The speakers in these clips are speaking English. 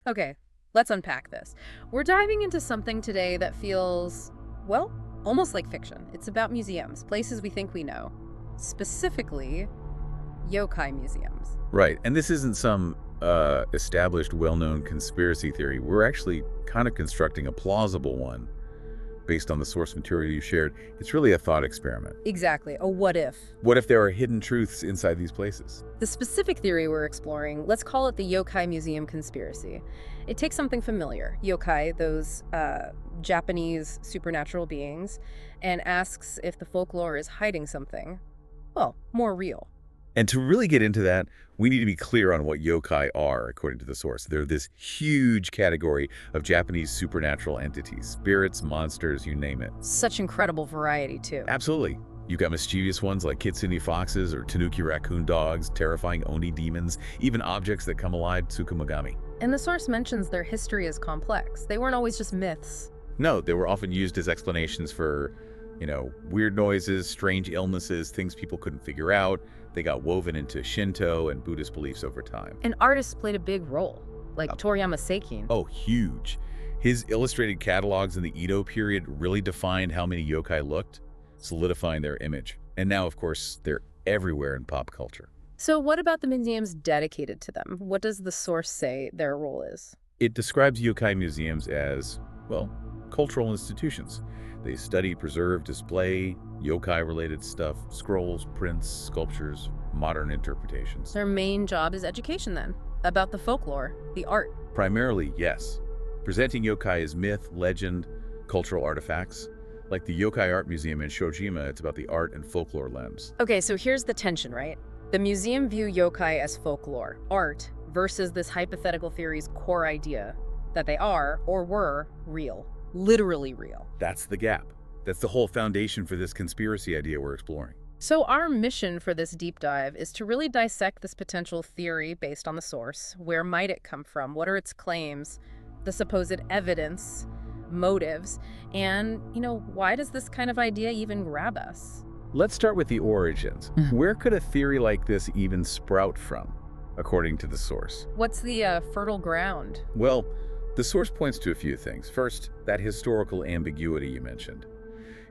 Okay, let's unpack this. We're diving into something today that feels, well, almost like fiction. It's about museums, places we think we know. Specifically, yokai museums. Right, and this isn't some established, well-known conspiracy theory. We're actually kind of constructing a plausible one based on the source material you shared. It's really a thought experiment. Exactly, a what if. What if there are hidden truths inside these places? The specific theory we're exploring, let's call it the yokai museum conspiracy. It takes something familiar, yokai, those Japanese supernatural beings, and asks if the folklore is hiding something, well, more real. And to really get into that, we need to be clear on what yokai are, according to the source. They're this huge category of Japanese supernatural entities. Spirits, monsters, you name it. Such incredible variety, too. Absolutely. You've got mischievous ones like kitsune foxes or tanuki raccoon dogs, terrifying oni demons, even objects that come alive, tsukumogami. And the source mentions their history is complex. They weren't always just myths. No, they were often used as explanations for, weird noises, strange illnesses, things people couldn't figure out. They got woven into Shinto and Buddhist beliefs over time. And artists played a big role, like Toriyama Seikin. Oh, huge. His illustrated catalogs in the Edo period really defined how many yokai looked, solidifying their image. And now, of course, they're everywhere in pop culture. So what about the museums dedicated to them? What does the source say their role is? It describes yokai museums as, well, cultural institutions. They study, preserve, display yokai-related stuff, scrolls, prints, sculptures, modern interpretations. Their main job is education, then, about the folklore, the art. Primarily, yes. Presenting yokai as myth, legend, cultural artifacts. Like the Yokai Art Museum in Shojima, it's about the art and folklore lens. Okay, so here's the tension, right? The museum view yokai as folklore, art, versus this hypothetical theory's core idea that they are, or were, real. Literally real. That's the gap. That's the whole foundation for this conspiracy idea we're exploring. So our mission for this deep dive is to really dissect this potential theory based on the source. Where might it come from? What are its claims? The supposed evidence, motives, and, why does this kind of idea even grab us? Let's start with the origins. Where could a theory like this even sprout from, according to the source? What's the fertile ground? Well, the source points to a few things. First, that historical ambiguity you mentioned.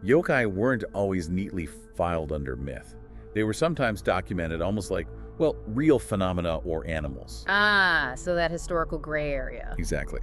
Yokai weren't always neatly filed under myth. They were sometimes documented almost like, real phenomena or animals. Ah, so that historical gray area. Exactly.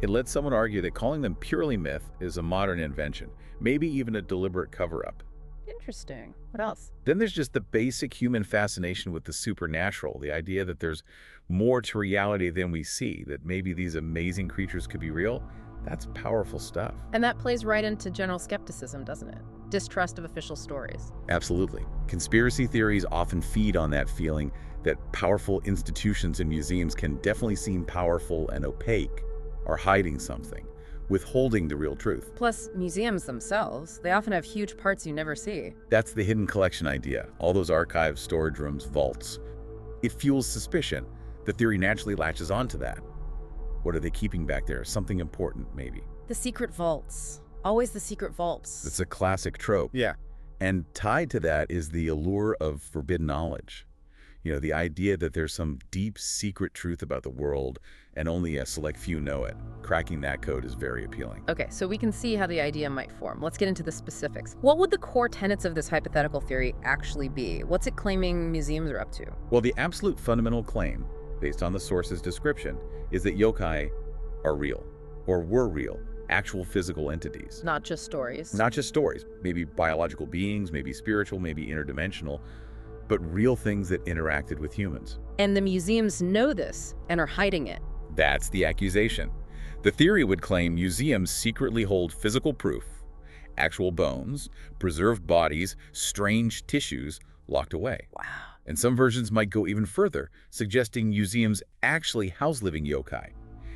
It led someone to argue that calling them purely myth is a modern invention, maybe even a deliberate cover-up. Interesting. What else? Then there's just the basic human fascination with the supernatural, the idea that there's more to reality than we see, that maybe these amazing creatures could be real. That's powerful stuff. And that plays right into general skepticism, doesn't it? Distrust of official stories. Absolutely. Conspiracy theories often feed on that feeling that powerful institutions and museums can definitely seem powerful and opaque, or hiding something, withholding the real truth. Plus, museums themselves, they often have huge parts you never see. That's the hidden collection idea. All those archives, storage rooms, vaults. It fuels suspicion. The theory naturally latches onto that. What are they keeping back there? Something important, maybe. The secret vaults. Always the secret vaults. It's a classic trope. Yeah. And tied to that is the allure of forbidden knowledge. The idea that there's some deep secret truth about the world and only a select few know it. Cracking that code is very appealing. Okay, so we can see how the idea might form. Let's get into the specifics. What would the core tenets of this hypothetical theory actually be? What's it claiming museums are up to? Well, the absolute fundamental claim, based on the source's description, is that yokai are real, or were real, actual physical entities. Not just stories. Not just stories. Maybe biological beings, maybe spiritual, maybe interdimensional, but real things that interacted with humans. And the museums know this and are hiding it. That's the accusation. The theory would claim museums secretly hold physical proof, actual bones, preserved bodies, strange tissues locked away. Wow. And some versions might go even further, suggesting museums actually house living yokai,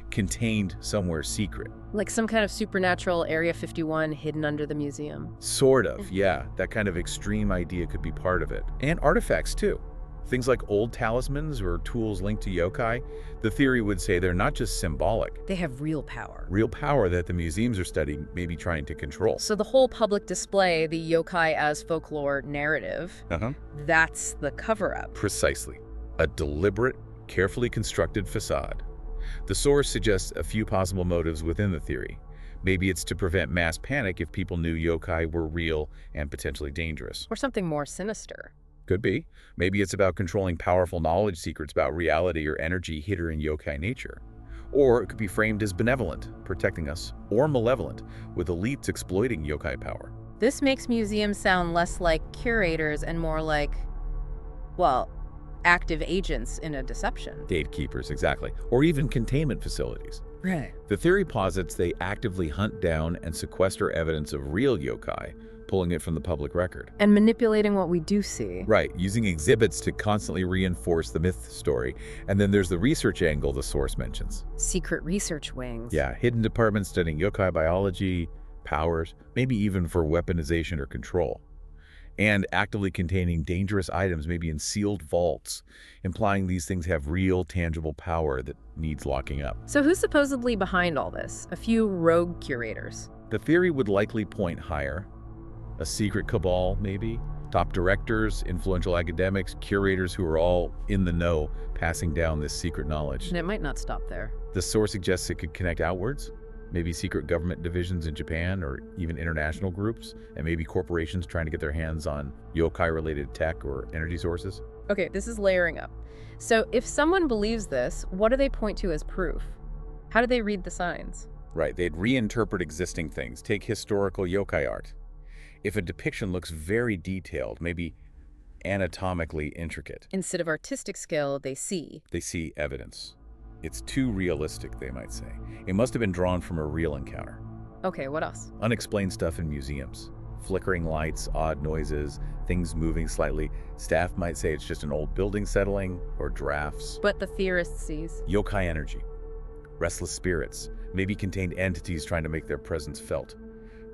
contained somewhere secret. Like some kind of supernatural Area 51 hidden under the museum. Sort of, yeah. That kind of extreme idea could be part of it. And artifacts, too. Things like old talismans or tools linked to yokai, the theory would say they're not just symbolic. They have real power. Real power that the museums are studying, maybe trying to control. So the whole public display, the yokai as folklore narrative, that's the cover-up. Precisely. A deliberate, carefully constructed facade. The source suggests a few possible motives within the theory. Maybe it's to prevent mass panic if people knew yokai were real and potentially dangerous. Or something more sinister. Could be. Maybe it's about controlling powerful knowledge secrets about reality or energy hidden in yokai nature. Or it could be framed as benevolent, protecting us, or malevolent, with elites exploiting yokai power. This makes museums sound less like curators and more like, well, active agents in a deception. Gatekeepers, exactly. Or even containment facilities. Right. The theory posits they actively hunt down and sequester evidence of real yokai, pulling it from the public record. And manipulating what we do see. Right, using exhibits to constantly reinforce the myth story. And then there's the research angle the source mentions. Secret research wings. Yeah, hidden departments studying yokai biology, powers, maybe even for weaponization or control. And actively containing dangerous items, maybe in sealed vaults, implying these things have real, tangible power that needs locking up. So who's supposedly behind all this? A few rogue curators. The theory would likely point higher. A secret cabal, maybe? Top directors, influential academics, curators who are all in the know, passing down this secret knowledge. And it might not stop there. The source suggests it could connect outwards. Maybe secret government divisions in Japan or even international groups, and maybe corporations trying to get their hands on yokai-related tech or energy sources. Okay, this is layering up. So if someone believes this, what do they point to as proof? How do they read the signs? Right, they'd reinterpret existing things. Take historical yokai art. If a depiction looks very detailed, maybe anatomically intricate, Instead of artistic skill, they see. they see evidence. It's too realistic, they might say. It must have been drawn from a real encounter. Okay, what else? Unexplained stuff in museums. Flickering lights, odd noises, things moving slightly. Staff might say it's just an old building settling or drafts. But the theorist sees. Yokai energy. Restless spirits. Maybe contained entities trying to make their presence felt.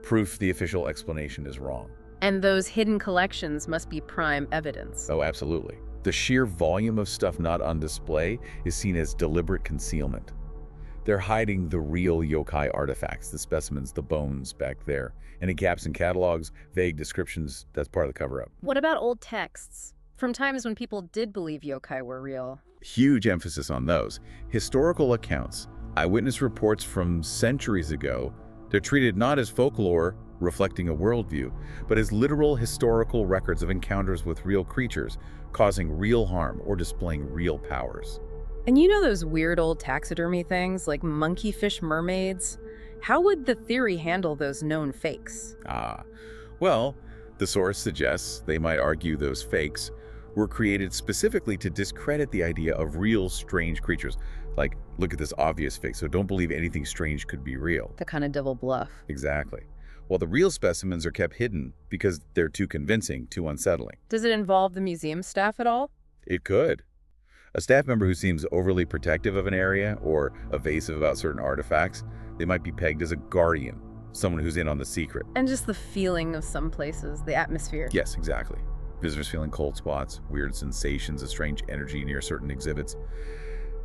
Proof the official explanation is wrong. And those hidden collections must be prime evidence. Oh, absolutely. The sheer volume of stuff not on display is seen as deliberate concealment. They're hiding the real yokai artifacts, the specimens, the bones back there. Any gaps in catalogs, vague descriptions, that's part of the cover-up. What about old texts? From times when people did believe yokai were real. Huge emphasis on those. Historical accounts, eyewitness reports from centuries ago, they're treated not as folklore reflecting a worldview, but as literal historical records of encounters with real creatures, causing real harm or displaying real powers. And you know those weird old taxidermy things like monkeyfish mermaids? How would the theory handle those known fakes? Well, the source suggests they might argue those fakes were created specifically to discredit the idea of real strange creatures. Like, look at this obvious fake, so don't believe anything strange could be real. The kind of double bluff. Exactly. While the real specimens are kept hidden because they're too convincing, too unsettling. Does it involve the museum staff at all? It could. A staff member who seems overly protective of an area or evasive about certain artifacts, they might be pegged as a guardian, someone who's in on the secret. And just the feeling of some places, the atmosphere. Yes, exactly. Visitors feeling cold spots, weird sensations, a strange energy near certain exhibits.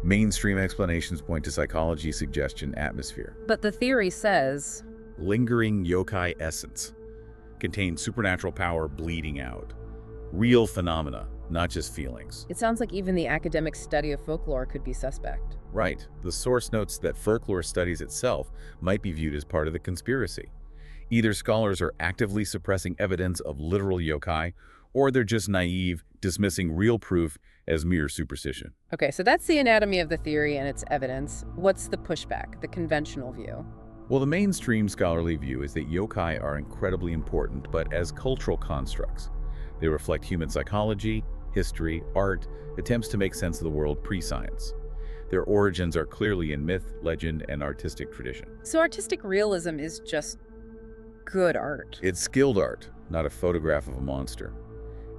Mainstream explanations point to psychology, suggestion, atmosphere. But the theory says Lingering yokai essence. Contains supernatural power bleeding out. Real phenomena, not just feelings. it sounds like even the academic study of folklore could be suspect. Right. The source notes that folklore studies itself might be viewed as part of the conspiracy. Either scholars are actively suppressing evidence of literal yokai, or they're just naive, dismissing real proof as mere superstition. Okay, so that's the anatomy of the theory and its evidence. What's the pushback, the conventional view? Well, the mainstream scholarly view is that yokai are incredibly important, but as cultural constructs. They reflect human psychology, history, art, attempts to make sense of the world pre-science. Their origins are clearly in myth, legend, and artistic tradition. So artistic realism is just good art. It's skilled art, not a photograph of a monster.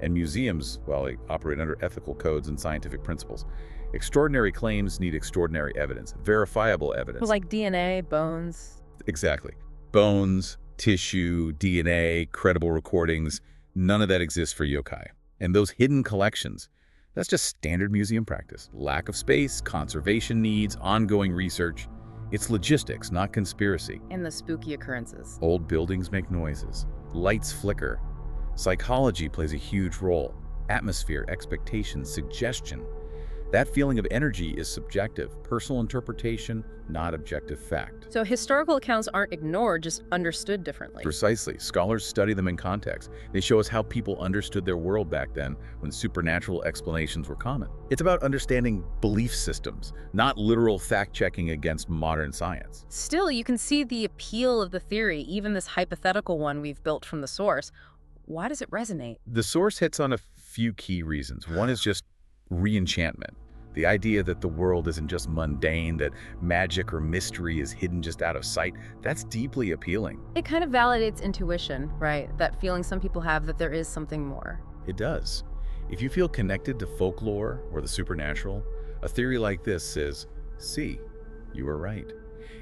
And museums, well, they operate under ethical codes and scientific principles. Extraordinary claims need extraordinary evidence, verifiable evidence. Well, like DNA, bones. Exactly. Bones, tissue, DNA, credible recordings, none of that exists for yokai. And those hidden collections, that's just standard museum practice. Lack of space, conservation needs, ongoing research. It's logistics, not conspiracy. And the spooky occurrences. Old buildings make noises. Lights flicker. Psychology plays a huge role. Atmosphere, expectation, suggestion. That feeling of energy is subjective, personal interpretation, not objective fact. So historical accounts aren't ignored, just understood differently. Precisely. Scholars study them in context. They show us how people understood their world back then when supernatural explanations were common. It's about understanding belief systems, not literal fact-checking against modern science. Still, you can see the appeal of the theory, even this hypothetical one we've built from the source. Why does it resonate? The source hits on a few key reasons. One is just re-enchantment. The idea that the world isn't just mundane, that magic or mystery is hidden just out of sight, that's deeply appealing. It kind of validates intuition, right? That feeling some people have that there is something more. It does. If you feel connected to folklore or the supernatural, a theory like this says, see, you were right.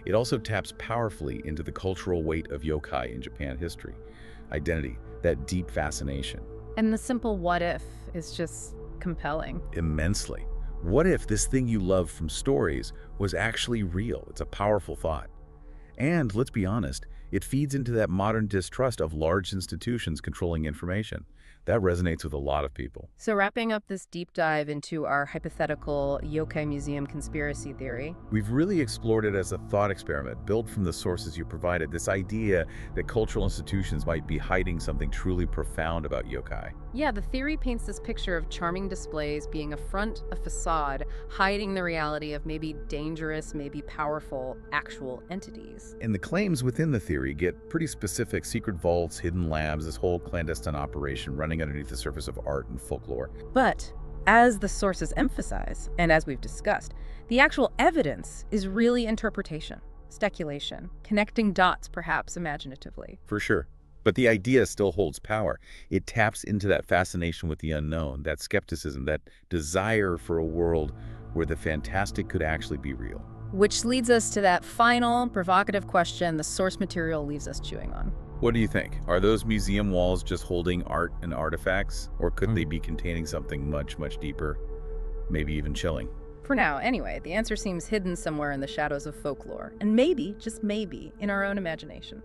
It also taps powerfully into the cultural weight of yokai in Japan history, identity, that deep fascination. And the simple what if is just compelling. Immensely. What if this thing you love from stories was actually real? It's a powerful thought. And let's be honest, it feeds into that modern distrust of large institutions controlling information. That resonates with a lot of people. So wrapping up this deep dive into our hypothetical yokai museum conspiracy theory, We've really explored it as a thought experiment built from the sources you provided, this idea that cultural institutions might be hiding something truly profound about yokai. yeah, the theory paints this picture of charming displays being a front, a facade, hiding the reality of maybe dangerous, maybe powerful, actual entities. And the claims within the theory get pretty specific: secret vaults, hidden labs, this whole clandestine operation running underneath the surface of art and folklore. But as the sources emphasize, and as we've discussed, the actual evidence is really interpretation, speculation, connecting dots perhaps imaginatively. For sure. But the idea still holds power. It taps into that fascination with the unknown, that skepticism, that desire for a world where the fantastic could actually be real. Which leads us to that final, provocative question the source material leaves us chewing on. What do you think? Are those museum walls just holding art and artifacts? Or could they be containing something much, much deeper? Maybe even chilling? For now, anyway, the answer seems hidden somewhere in the shadows of folklore, and maybe, just maybe, in our own imagination.